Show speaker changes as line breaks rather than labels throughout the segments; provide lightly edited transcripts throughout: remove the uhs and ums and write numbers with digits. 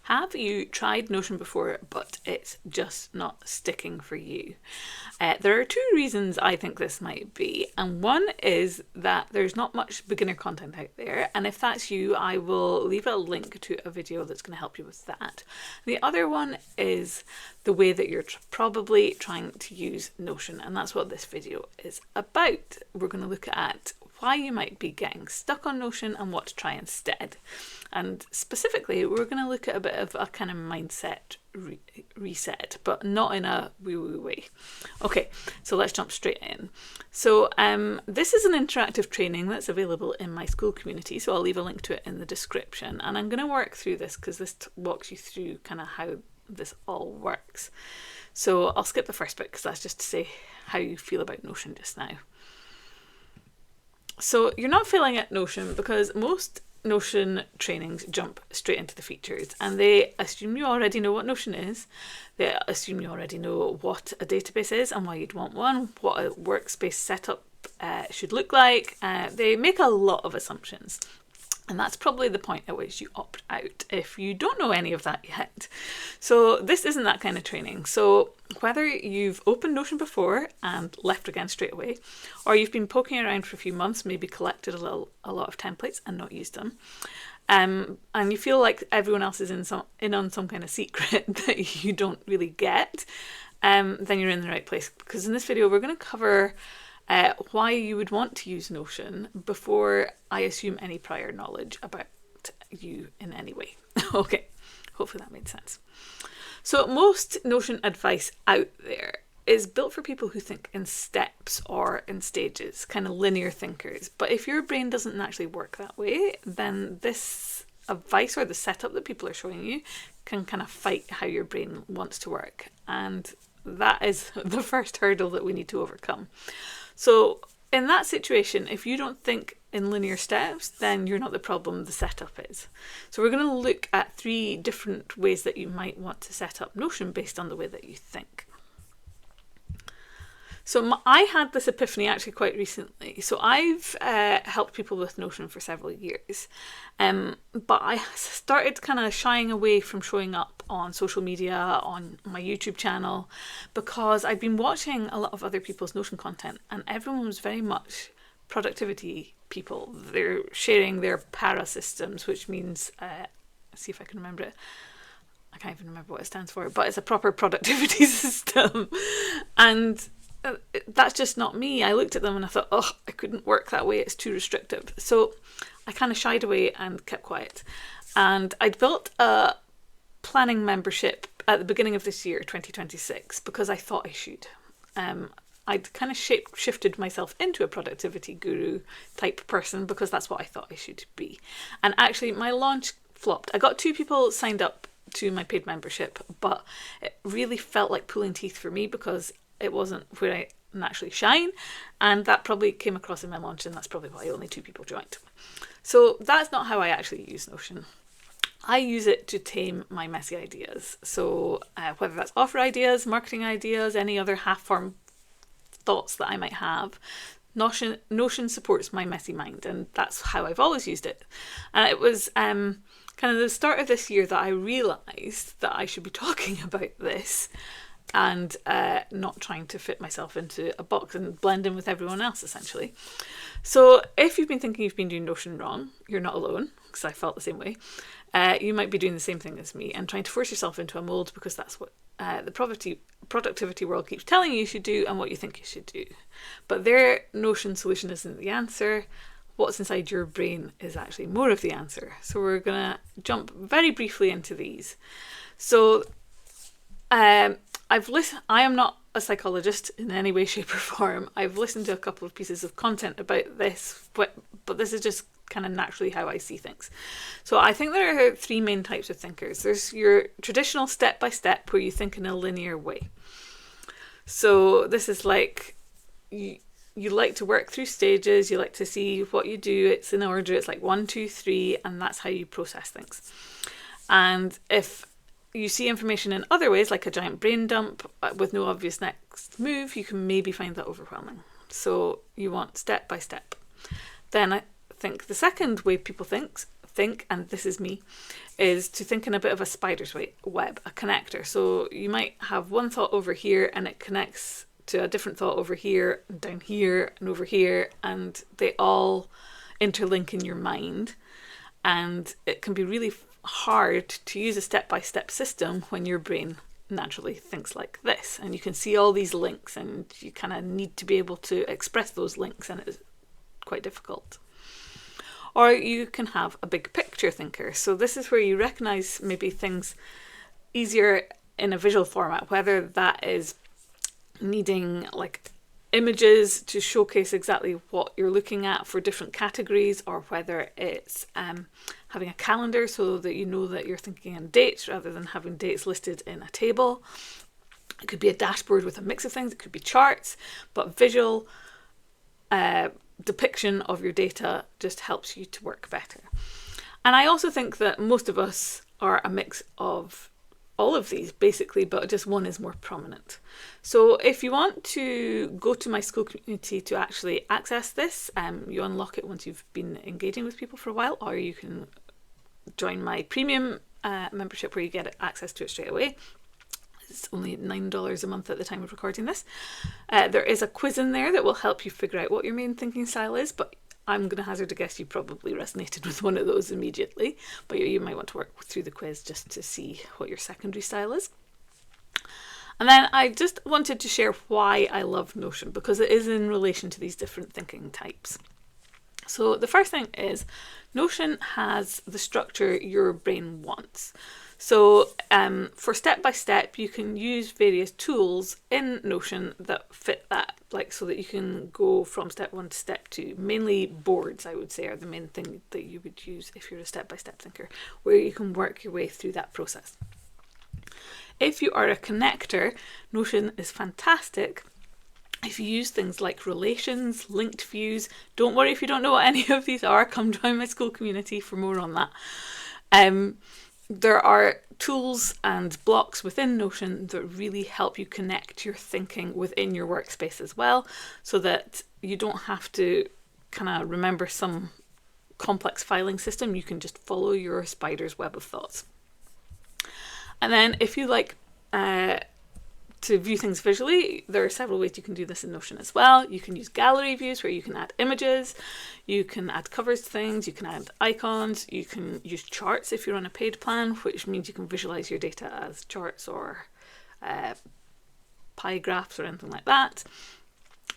Have you tried Notion before, but it's just not sticking for you? There are two reasons I think this might be, and one is that there's not much beginner content out there, and if that's you, I will leave a link to a video that's going to help you with that. The other one is the way that you're probably trying to use Notion, and that's what this video is about. We're going to look at why you might be getting stuck on Notion and what to try instead. And specifically, we're going to look at a bit of a kind of mindset reset, but not in a woo-woo way. Okay, so let's jump straight in. So this is an interactive training that's available in my school community, so I'll leave a link to it in the description. And I'm going to work through this because this walks you through kind of how this all works. So I'll skip the first bit because that's just to say how you feel about Notion just now. So you're not feeling at Notion because most Notion trainings jump straight into the features, and they assume you already know what Notion is. They assume you already know what a database is and why you'd want one, what a workspace setup should look like. They make a lot of assumptions. And that's probably the point at which you opt out if you don't know any of that yet. So this isn't that kind of training. So whether you've opened Notion before and left again straight away, or you've been poking around for a few months, maybe collected a lot of templates and not used them, and you feel like everyone else is in on some kind of secret that you don't really get, then you're in the right place. Because in this video, we're going to cover why you would want to use Notion before I assume any prior knowledge about you in any way. Okay, hopefully that made sense. So most Notion advice out there is built for people who think in steps or in stages, kind of linear thinkers. But if your brain doesn't actually work that way, then this advice or the setup that people are showing you can kind of fight how your brain wants to work. And that is the first hurdle that we need to overcome. So in that situation, if you don't think in linear steps, then you're not the problem, the setup is. So we're going to look at 3 different ways that you might want to set up Notion based on the way that you think. So I had this epiphany actually quite recently. So I've helped people with Notion for several years, but I started kind of shying away from showing up on social media, on my YouTube channel, because I'd been watching a lot of other people's Notion content, and everyone was very much productivity people. They're sharing their para systems, which means, let's see if I can remember it. I can't even remember what it stands for, but it's a proper productivity system. And that's just not me. I looked at them and I thought, oh, I couldn't work that way. It's too restrictive. So I kind of shied away and kept quiet. And I'd built a planning membership at the beginning of this year, 2026, because I thought I should. I'd kind of shifted myself into a productivity guru type person because that's what I thought I should be. And actually my launch flopped. I got 2 people signed up to my paid membership, but it really felt like pulling teeth for me because it wasn't where I naturally shine, and that probably came across in my launch, and that's probably why only 2 people joined. So that's not how I actually use Notion. I use it to tame my messy ideas. So whether that's offer ideas, marketing ideas, any other half-formed thoughts that I might have, Notion supports my messy mind, and that's how I've always used it. And it was kind of the start of this year that I realised that I should be talking about this and not trying to fit myself into a box and blend in with everyone else, essentially. So if you've been thinking you've been doing Notion wrong, you're not alone, because I felt the same way. You might be doing the same thing as me and trying to force yourself into a mold because that's what the productivity world keeps telling you should do and what you think you should do. But their Notion solution isn't the answer. What's inside your brain is actually more of the answer. So we're going to jump very briefly into these. So I am not a psychologist in any way, shape or form. I've listened to a couple of pieces of content about this, but this is just kind of naturally how I see things. So I think there are 3 main types of thinkers. There's your traditional step-by-step where you think in a linear way. So this is like you like to work through stages, you like to see what you do, it's in order, it's like 1, 2, 3, and that's how you process things. And if you see information in other ways, like a giant brain dump with no obvious next move, you can maybe find that overwhelming. So you want step by step. Then I think the second way people think think, and this is me, is to think in a bit of a spider's web, a connector. So you might have one thought over here and it connects to a different thought over here, and down here, and over here, and they all interlink in your mind. And it can be really hard to use a step-by-step system when your brain naturally thinks like this. And you can see all these links, and you kind of need to be able to express those links, and it's quite difficult. Or you can have a big picture thinker. So this is where you recognize maybe things easier in a visual format, whether that is needing like images to showcase exactly what you're looking at for different categories, or whether it's having a calendar so that you know that you're thinking in dates rather than having dates listed in a table. It could be a dashboard with a mix of things. It could be charts, but visual depiction of your data just helps you to work better. And I also think that most of us are a mix of all of these basically, but just one is more prominent. So if you want to go to my school community to actually access this, you unlock it once you've been engaging with people for a while, or you can join my premium membership where you get access to it straight away. It's only $9 a month at the time of recording this. There is a quiz in there that will help you figure out what your main thinking style is, but I'm going to hazard a guess you probably resonated with one of those immediately, but you might want to work through the quiz just to see what your secondary style is. And then I just wanted to share why I love Notion, because it is in relation to these different thinking types. So the first thing is Notion has the structure your brain wants. So for step-by-step, you can use various tools in Notion that fit that, like so that you can go from step 1 to step 2. Mainly boards, I would say, are the main thing that you would use if you're a step-by-step thinker, where you can work your way through that process. If you are a connector, Notion is fantastic. If you use things like relations, linked views, don't worry if you don't know what any of these are, come join my school community for more on that. There are tools and blocks within Notion that really help you connect your thinking within your workspace as well, so that you don't have to kind of remember some complex filing system. You can just follow your spider's web of thoughts. And then if you like to view things visually, there are several ways you can do this in Notion as well. You can use gallery views where you can add images, you can add covers to things, you can add icons, you can use charts if you're on a paid plan, which means you can visualize your data as charts or pie graphs or anything like that.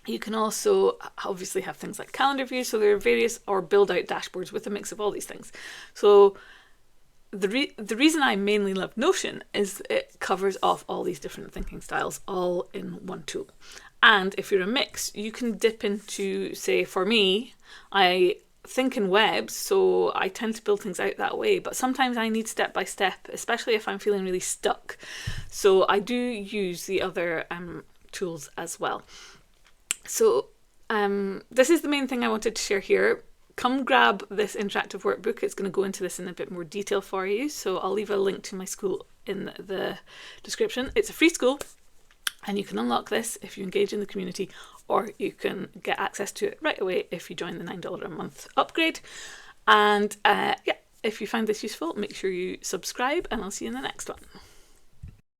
You can also obviously have things like calendar views, so there are various, or build out dashboards with a mix of all these things. So the reason I mainly love Notion is it covers off all these different thinking styles all in one tool. And if you're a mix, you can dip into, say, for me, I think in webs, so I tend to build things out that way, but sometimes I need step by step, especially if I'm feeling really stuck. So I do use the other tools as well. So this is the main thing I wanted to share here. Come grab this interactive workbook. It's going to go into this in a bit more detail for you. So I'll leave a link to my school in the description. It's a free school and you can unlock this if you engage in the community, or you can get access to it right away if you join the $9 a month upgrade. And yeah, if you find this useful, make sure you subscribe and I'll see you in the next one.